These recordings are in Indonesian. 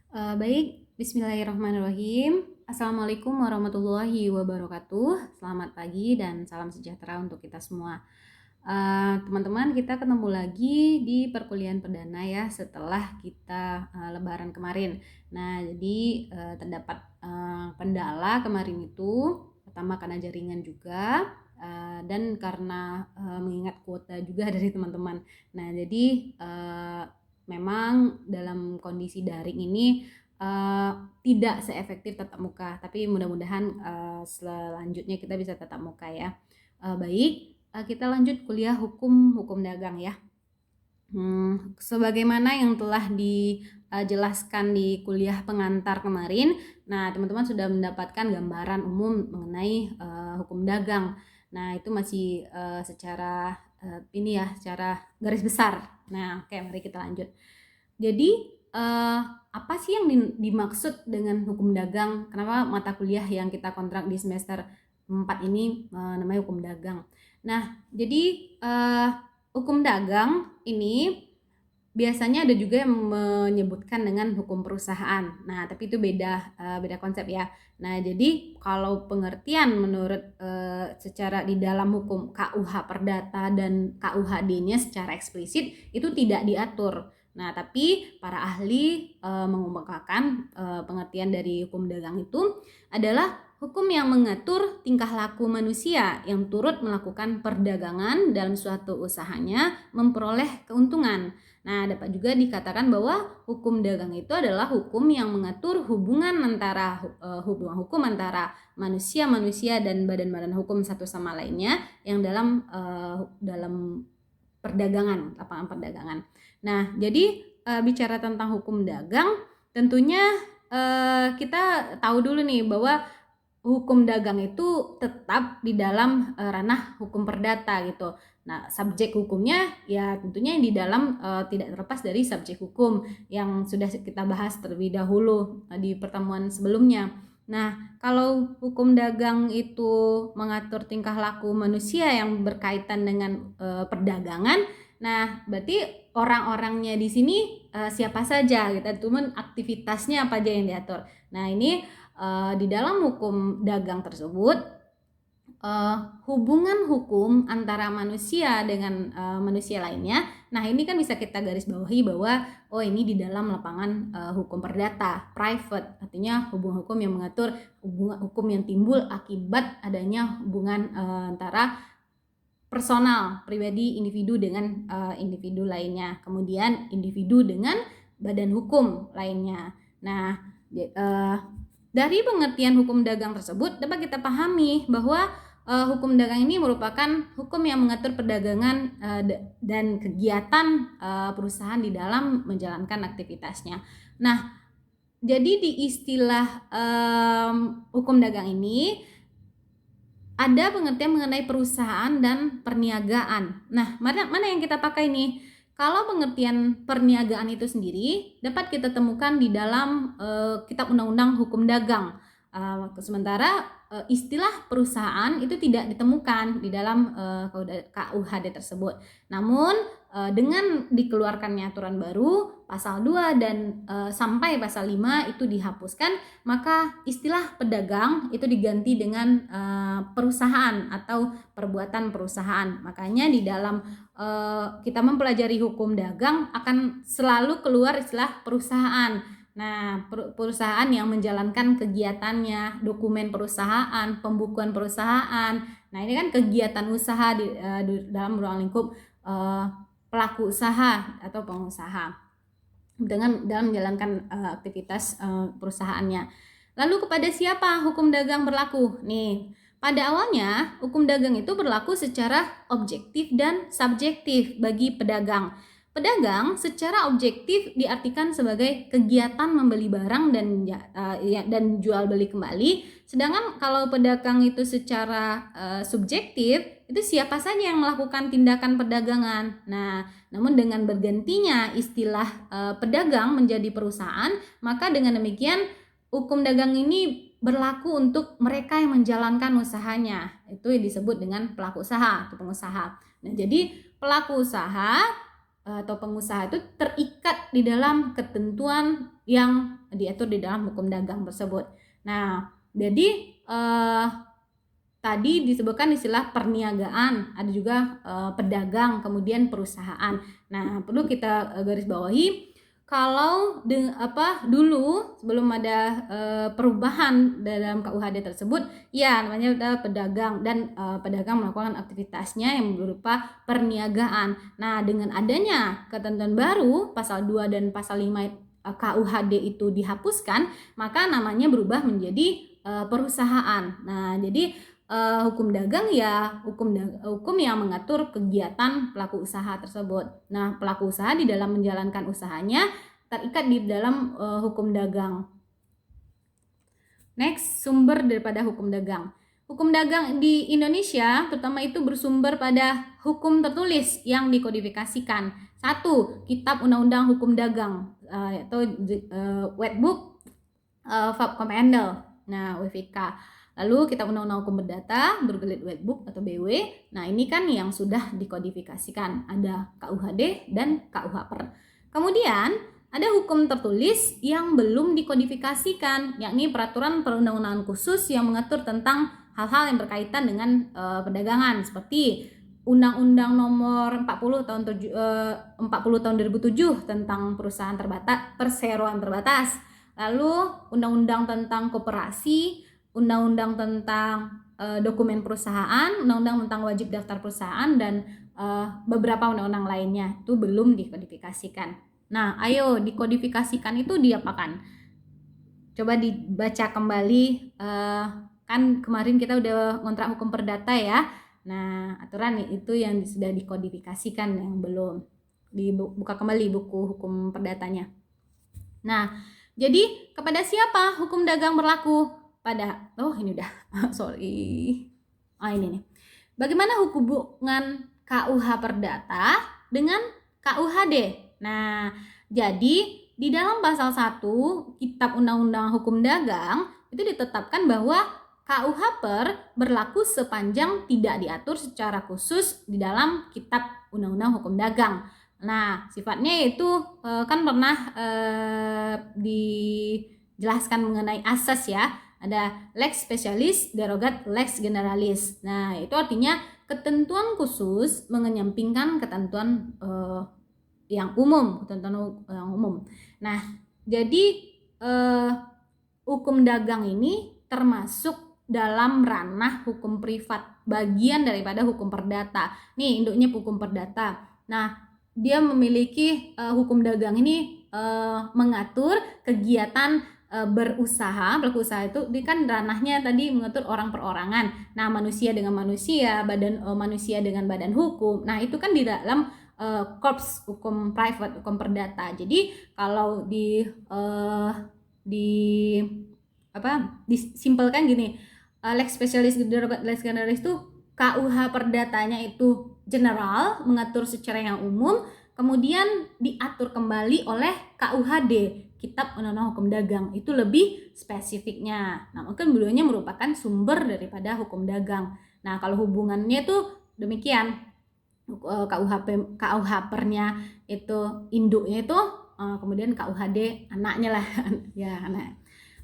Baik, bismillahirrahmanirrahim. Assalamualaikum warahmatullahi wabarakatuh. Selamat pagi dan salam sejahtera untuk kita semua. Teman-teman, kita ketemu lagi di perkuliahan perdana ya setelah kita Lebaran kemarin. Nah, jadi terdapat kendala kemarin itu, pertama karena jaringan juga, dan karena mengingat kuota juga dari teman-teman. Nah, jadi memang dalam kondisi daring ini tidak seefektif tatap muka, tapi mudah-mudahan selanjutnya kita bisa tatap muka ya. Baik, kita lanjut kuliah hukum dagang ya. Sebagaimana yang telah dijelaskan di kuliah pengantar kemarin, nah teman-teman sudah mendapatkan gambaran umum mengenai hukum dagang. Nah itu masih secara secara garis besar. Nah oke, mari kita lanjut. Jadi apa sih yang dimaksud dengan hukum dagang? Kenapa mata kuliah yang kita kontrak di semester 4 ini namanya hukum dagang? Nah, jadi hukum dagang ini biasanya ada juga yang menyebutkan dengan hukum perusahaan. Nah, tapi itu beda konsep ya. Nah, jadi kalau pengertian menurut secara di dalam hukum KUH Perdata dan KUHD-nya secara eksplisit itu tidak diatur. Nah, tapi para ahli mengemukakan pengertian dari hukum dagang itu adalah hukum yang mengatur tingkah laku manusia yang turut melakukan perdagangan dalam suatu usahanya memperoleh keuntungan. Nah, dapat juga dikatakan bahwa hukum dagang itu adalah hukum yang mengatur hubungan antara hubungan hukum antara manusia dan badan-badan hukum satu sama lainnya yang dalam perdagangan, lapangan perdagangan. Nah, jadi bicara tentang hukum dagang, tentunya kita tahu dulu nih bahwa hukum dagang itu tetap di dalam ranah hukum perdata gitu. Nah, subjek hukumnya ya tentunya di dalam tidak terlepas dari subjek hukum yang sudah kita bahas terlebih dahulu di pertemuan sebelumnya. Nah, kalau hukum dagang itu mengatur tingkah laku manusia yang berkaitan dengan perdagangan, nah berarti orang-orangnya di sini siapa saja gitu, cuman aktivitasnya apa aja yang diatur. Nah, ini di dalam hukum dagang tersebut hubungan hukum antara manusia dengan manusia lainnya. Nah, ini kan bisa kita garis bawahi bahwa ini di dalam lapangan hukum perdata, private, artinya hubungan hukum yang mengatur hubungan hukum yang timbul akibat adanya hubungan antara personal, pribadi, individu dengan individu lainnya. Kemudian individu dengan badan hukum lainnya. Nah, dari pengertian hukum dagang tersebut dapat kita pahami bahwa hukum dagang ini merupakan hukum yang mengatur perdagangan dan kegiatan perusahaan di dalam menjalankan aktivitasnya. Nah, jadi di istilah hukum dagang ini ada pengertian mengenai perusahaan dan perniagaan. Nah, mana yang kita pakai nih? Kalau pengertian perniagaan itu sendiri dapat kita temukan di dalam Kitab Undang-Undang Hukum Dagang. Sementara istilah perusahaan itu tidak ditemukan di dalam KUHD tersebut. Namun dengan dikeluarkannya aturan baru pasal 2 dan sampai pasal 5 itu dihapuskan, maka istilah pedagang itu diganti dengan perusahaan atau perbuatan perusahaan. Makanya di dalam kita mempelajari hukum dagang akan selalu keluar istilah perusahaan. Nah, perusahaan yang menjalankan kegiatannya, dokumen perusahaan, pembukuan perusahaan. Nah, ini kan kegiatan usaha di dalam ruang lingkup pelaku usaha atau pengusaha dalam menjalankan aktivitas perusahaannya. Lalu kepada siapa hukum dagang berlaku? Nih, pada awalnya hukum dagang itu berlaku secara objektif dan subjektif bagi pedagang. Pedagang secara objektif diartikan sebagai kegiatan membeli barang dan jual beli kembali. Sedangkan kalau pedagang itu secara subjektif, itu siapa saja yang melakukan tindakan perdagangan. Nah, namun dengan bergantinya istilah pedagang menjadi perusahaan, maka dengan demikian hukum dagang ini berlaku untuk mereka yang menjalankan usahanya. Itu yang disebut dengan pelaku usaha atau pengusaha. Nah, jadi pelaku usaha atau pengusaha itu terikat di dalam ketentuan yang diatur di dalam hukum dagang tersebut. Nah, jadi tadi disebutkan istilah perniagaan, ada juga pedagang, kemudian perusahaan. Nah, perlu kita garis bawahi kalau dulu sebelum ada perubahan dalam KUHD tersebut, ya namanya udah pedagang, dan pedagang melakukan aktivitasnya yang berupa perniagaan. Nah, dengan adanya ketentuan baru pasal 2 dan pasal 5 KUHD itu dihapuskan, maka namanya berubah menjadi perusahaan. Nah, jadi hukum dagang ya hukum yang mengatur kegiatan pelaku usaha tersebut. Nah, pelaku usaha di dalam menjalankan usahanya terikat di dalam hukum dagang. Next, sumber daripada hukum dagang. Hukum dagang di Indonesia terutama itu bersumber pada hukum tertulis yang dikodifikasikan. 1. Kitab Undang-Undang Hukum Dagang atau White Book Fab Comendel. Nah, WVK. Lalu Kitab Undang-Undang Hukum Perdata berbelit White Book atau BW. Nah, ini kan yang sudah dikodifikasikan. Ada KUHD dan KUHPER. Kemudian ada hukum tertulis yang belum dikodifikasikan, yakni peraturan perundang-undangan khusus yang mengatur tentang hal-hal yang berkaitan dengan perdagangan, seperti Undang-Undang Nomor 40 tahun 2007 tentang perusahaan terbatas, perseroan terbatas. Lalu Undang-Undang tentang koperasi, Undang-Undang tentang dokumen perusahaan, Undang-Undang tentang wajib daftar perusahaan, dan beberapa undang-undang lainnya itu belum dikodifikasikan. Nah, ayo dikodifikasikan itu diapakan? Coba dibaca kembali, kan kemarin kita udah ngontrak hukum perdata ya. Nah, aturan itu yang sudah dikodifikasikan, yang belum. Dibuka kembali buku hukum perdatanya. Nah, jadi kepada siapa hukum dagang berlaku? Ini udah sorry. Ini nih. Bagaimana hubungan KUH Perdata dengan KUHD? Nah, jadi di dalam pasal 1 Kitab Undang-Undang Hukum Dagang itu ditetapkan bahwa KUH berlaku sepanjang tidak diatur secara khusus di dalam Kitab Undang-Undang Hukum Dagang. Nah, sifatnya itu kan pernah dijelaskan mengenai asas ya. Ada lex specialis, derogat lex generalis. Nah, itu artinya ketentuan khusus mengenyampingkan ketentuan yang umum, ketentuan yang umum. Nah, jadi hukum dagang ini termasuk dalam ranah hukum privat, bagian daripada hukum perdata. Nih, induknya hukum perdata. Nah, dia memiliki hukum dagang ini mengatur kegiatan berusaha. Pelaku usaha itu kan ranahnya tadi mengatur orang perorangan. Nah, manusia dengan manusia, manusia dengan badan hukum. Nah, itu kan di dalam korps hukum private, hukum perdata. Jadi kalau disimpelkan gini, lex specialis lex generalis itu KUH perdatanya itu general, mengatur secara yang umum, kemudian diatur kembali oleh KUHD, Kitab Undang-Undang Hukum Dagang, itu lebih spesifiknya. Nah, mungkin beliaunya merupakan sumber daripada hukum dagang. Nah, kalau hubungannya itu demikian, KUH-pernya itu induknya itu, kemudian KUHD anaknya lah, ya anak.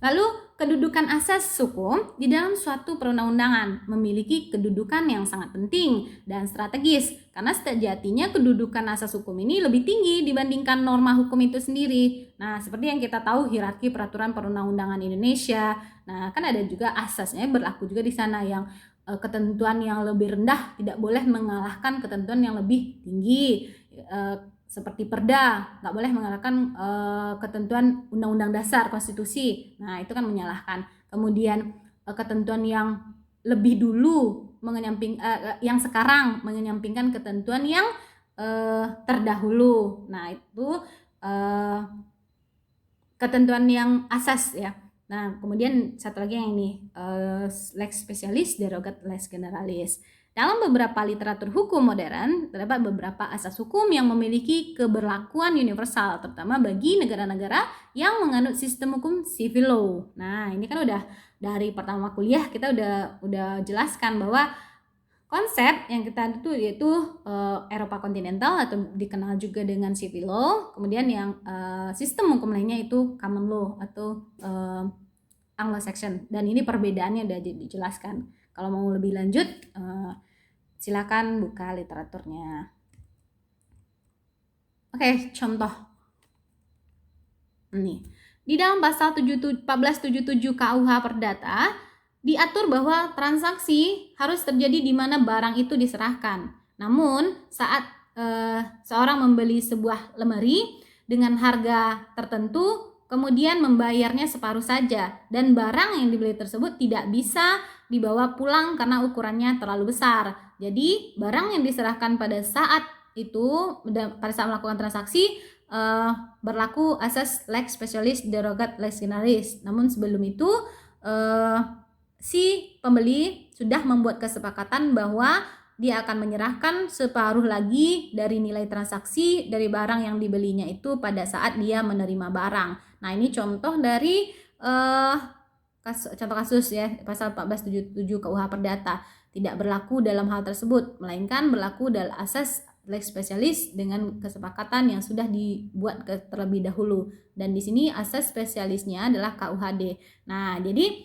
Lalu kedudukan asas hukum di dalam suatu perundang-undangan memiliki kedudukan yang sangat penting dan strategis, karena sejatinya kedudukan asas hukum ini lebih tinggi dibandingkan norma hukum itu sendiri. Nah, seperti yang kita tahu hierarki peraturan perundang-undangan Indonesia. Nah, kan ada juga asasnya berlaku juga di sana, yang ketentuan yang lebih rendah tidak boleh mengalahkan ketentuan yang lebih tinggi. Seperti perda, nggak boleh mengalahkan ketentuan undang-undang dasar konstitusi. Nah, itu kan menyalahkan. Kemudian ketentuan yang lebih dulu yang sekarang menyampingkan ketentuan yang terdahulu. Nah, itu ketentuan yang asas ya. Nah, kemudian satu lagi yang ini, lex specialis, derogat lex generalis. Dalam beberapa literatur hukum modern, terdapat beberapa asas hukum yang memiliki keberlakuan universal, terutama bagi negara-negara yang menganut sistem hukum civil law. Nah, ini kan udah dari pertama kuliah kita udah jelaskan bahwa Konsep yang kita itu yaitu Eropa kontinental atau dikenal juga dengan civil law. Kemudian yang sistem hukum lainnya itu common law atau Anglo-Saxon. Dan ini perbedaannya udah dijelaskan. Kalau mau lebih lanjut, silakan buka literaturnya. Oke, contoh. Nih, di dalam pasal 1477 KUH Perdata diatur bahwa transaksi harus terjadi di mana barang itu diserahkan. Namun saat seorang membeli sebuah lemari dengan harga tertentu, kemudian membayarnya separuh saja, dan barang yang dibeli tersebut tidak bisa dibawa pulang karena ukurannya terlalu besar. Jadi barang yang diserahkan pada saat melakukan transaksi berlaku asas lex specialis derogat lex generalis. Namun sebelum itu si pembeli sudah membuat kesepakatan bahwa dia akan menyerahkan separuh lagi dari nilai transaksi dari barang yang dibelinya itu pada saat dia menerima barang. Nah, ini contoh dari contoh kasus ya, pasal 1477 KUH Perdata. Tidak berlaku dalam hal tersebut, melainkan berlaku dalam asas lex specialis dengan kesepakatan yang sudah dibuat terlebih dahulu. Dan di sini asas spesialisnya adalah KUHD. Nah, jadi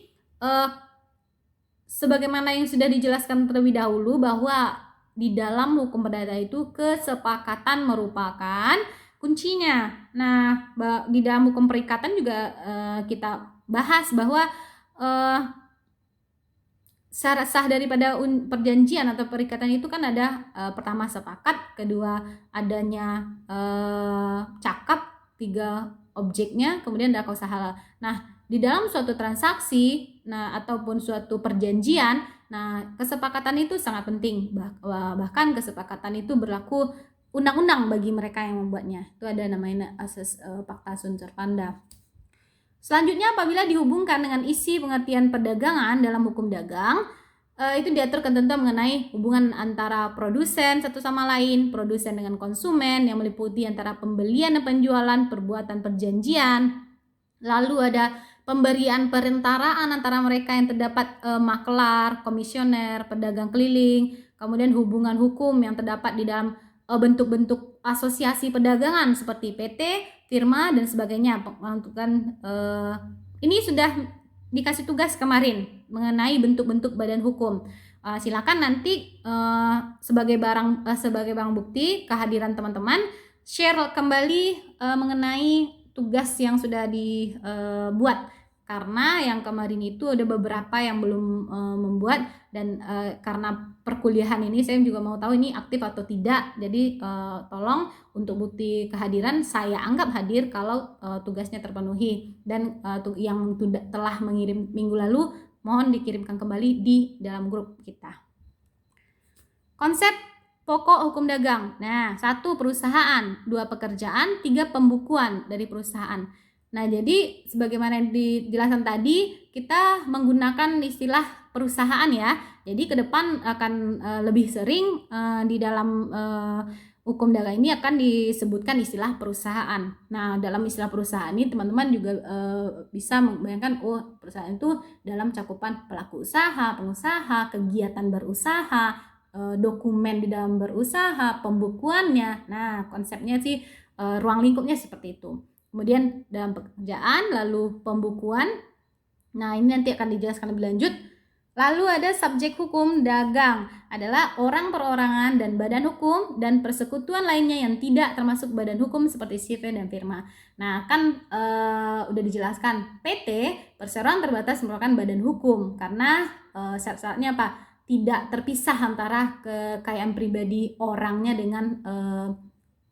sebagaimana yang sudah dijelaskan terlebih dahulu bahwa di dalam hukum perdata itu kesepakatan merupakan kuncinya. Nah, di dalam hukum perikatan juga kita bahas bahwa syarat sah daripada perjanjian atau perikatan itu kan ada pertama sepakat, kedua adanya cakap, tiga objeknya, kemudian ada kausa halal. Nah, di dalam suatu transaksi, ataupun suatu perjanjian, kesepakatan itu sangat penting. Bahkan kesepakatan itu berlaku undang-undang bagi mereka yang membuatnya. Itu ada namanya asas Pacta Sunt Servanda. Selanjutnya, apabila dihubungkan dengan isi pengertian perdagangan dalam hukum dagang, itu diatur ketentuan mengenai hubungan antara produsen satu sama lain, produsen dengan konsumen, yang meliputi antara pembelian dan penjualan, perbuatan perjanjian. Lalu ada pemberian perentaraan antara mereka yang terdapat maklar, komisioner, pedagang keliling, kemudian hubungan hukum yang terdapat di dalam bentuk-bentuk asosiasi perdagangan seperti PT, firma, dan sebagainya. Ini sudah dikasih tugas kemarin mengenai bentuk-bentuk badan hukum. Silakan nanti sebagai barang bukti kehadiran teman-teman share kembali mengenai tugas yang sudah dibuat, karena yang kemarin itu ada beberapa yang belum membuat, dan karena perkuliahan ini saya juga mau tahu ini aktif atau tidak. Jadi tolong untuk bukti kehadiran saya anggap hadir kalau tugasnya terpenuhi, dan yang telah mengirim minggu lalu mohon dikirimkan kembali di dalam grup kita. Konsep pokok hukum dagang. Nah, 1 perusahaan, 2 pekerjaan, 3 pembukuan dari perusahaan. Nah, jadi sebagaimana yang dijelaskan tadi, kita menggunakan istilah perusahaan ya. Jadi ke depan akan lebih sering di dalam hukum dagang ini akan disebutkan istilah perusahaan. Nah, dalam istilah perusahaan ini teman-teman juga bisa membayangkan, perusahaan itu dalam cakupan pelaku usaha, pengusaha, kegiatan berusaha, dokumen di dalam berusaha, pembukuannya. Nah, konsepnya sih ruang lingkupnya seperti itu. Kemudian dalam pekerjaan, lalu pembukuan. Nah, ini nanti akan dijelaskan lebih lanjut. Lalu ada subjek hukum dagang, adalah orang perorangan dan badan hukum dan persekutuan lainnya yang tidak termasuk badan hukum seperti CV dan firma. Nah, kan udah dijelaskan PT, perseroan terbatas merupakan badan hukum karena syarat-syaratnya apa? Tidak terpisah antara kekayaan pribadi orangnya dengan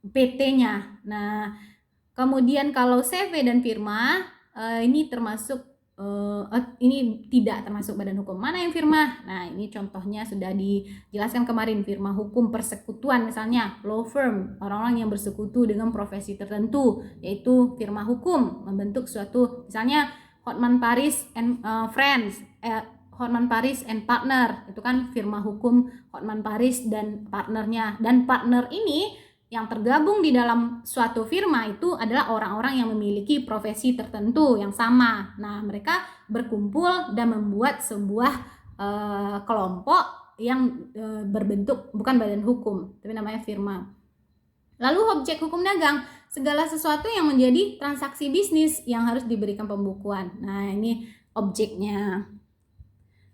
PT-nya. Nah, kemudian kalau CV dan firma ini termasuk ini tidak termasuk badan hukum. Mana yang firma? Nah, ini contohnya sudah dijelaskan kemarin, firma hukum persekutuan misalnya law firm, orang-orang yang bersekutu dengan profesi tertentu, yaitu firma hukum membentuk suatu, misalnya Hotman Paris and Friends, Hotman Paris and Partner, itu kan firma hukum Hotman Paris dan partnernya, dan partner ini yang tergabung di dalam suatu firma itu adalah orang-orang yang memiliki profesi tertentu yang sama. Nah, mereka berkumpul dan membuat sebuah kelompok yang berbentuk bukan badan hukum, tapi namanya firma. Lalu objek hukum dagang, segala sesuatu yang menjadi transaksi bisnis yang harus diberikan pembukuan. Nah, ini objeknya.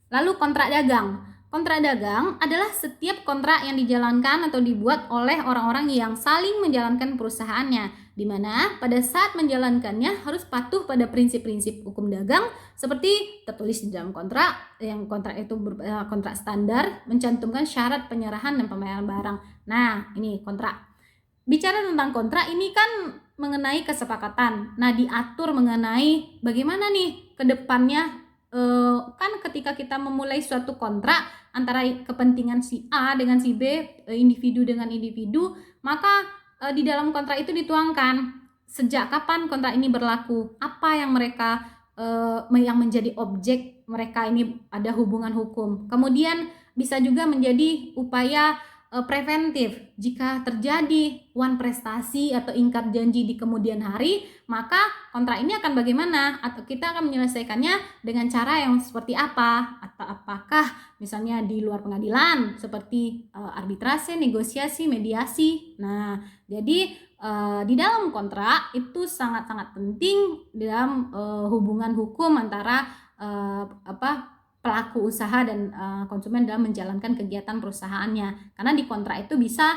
Lalu kontrak dagang. Kontrak dagang adalah setiap kontrak yang dijalankan atau dibuat oleh orang-orang yang saling menjalankan perusahaannya, di mana pada saat menjalankannya harus patuh pada prinsip-prinsip hukum dagang seperti tertulis di dalam kontrak, yang kontrak itu kontrak standar, mencantumkan syarat penyerahan dan pembayaran barang. Nah, ini kontrak. Bicara tentang kontrak ini kan mengenai kesepakatan. Nah, diatur mengenai bagaimana nih ke depannya. Kan ketika kita memulai suatu kontrak antara kepentingan si A dengan si B, individu dengan individu, maka di dalam kontrak itu dituangkan sejak kapan kontrak ini berlaku, apa yang mereka yang menjadi objek mereka ini ada hubungan hukum. Kemudian bisa juga menjadi upaya preventif. Jika terjadi wan prestasi atau ingkar janji di kemudian hari, maka kontrak ini akan bagaimana? Atau kita akan menyelesaikannya dengan cara yang seperti apa? Atau apakah misalnya di luar pengadilan seperti arbitrase, negosiasi, mediasi. Nah, jadi di dalam kontrak itu sangat-sangat penting dalam hubungan hukum antara pelaku usaha dan konsumen dalam menjalankan kegiatan perusahaannya. Karena di kontrak itu bisa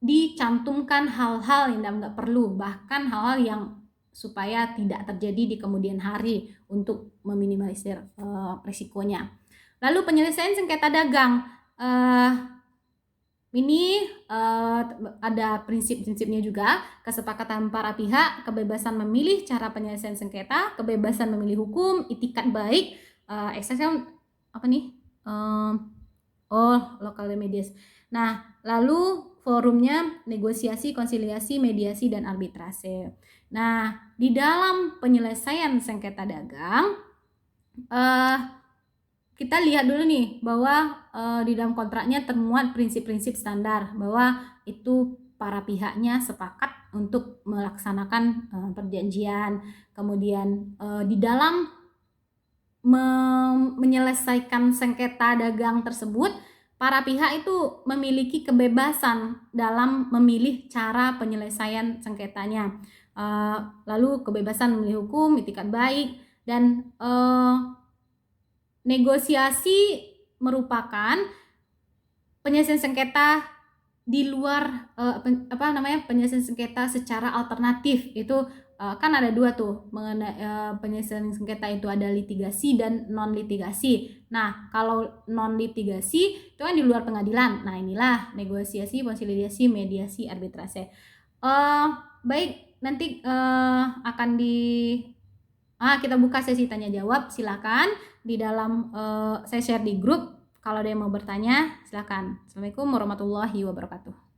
dicantumkan hal-hal yang nggak perlu, bahkan hal-hal yang supaya tidak terjadi di kemudian hari untuk meminimalisir resikonya. Lalu penyelesaian sengketa dagang. Ini ada prinsip-prinsipnya juga, kesepakatan para pihak, kebebasan memilih cara penyelesaian sengketa, kebebasan memilih hukum, itikat baik, eksesnya apa nih? Local remedies. Nah, lalu forumnya negosiasi, konsiliasi, mediasi, dan arbitrase. Nah, di dalam penyelesaian sengketa dagang, kita lihat dulu nih bahwa di dalam kontraknya termuat prinsip-prinsip standar bahwa itu para pihaknya sepakat untuk melaksanakan perjanjian. Kemudian di dalam menyelesaikan sengketa dagang tersebut, para pihak itu memiliki kebebasan dalam memilih cara penyelesaian sengketanya. Lalu kebebasan memilih hukum, itikat baik, dan negosiasi merupakan penyelesaian sengketa di luar penyelesaian sengketa secara alternatif. Itu kan ada dua tuh mengenai penyelesaian sengketa itu, ada litigasi dan non litigasi. Nah, kalau non litigasi itu kan di luar pengadilan. Nah, inilah negosiasi, konsiliasi, mediasi, arbitrase. Baik, nanti akan kita buka sesi tanya jawab. Silakan di dalam saya share di grup. Kalau ada yang mau bertanya, silakan. Assalamualaikum warahmatullahi wabarakatuh.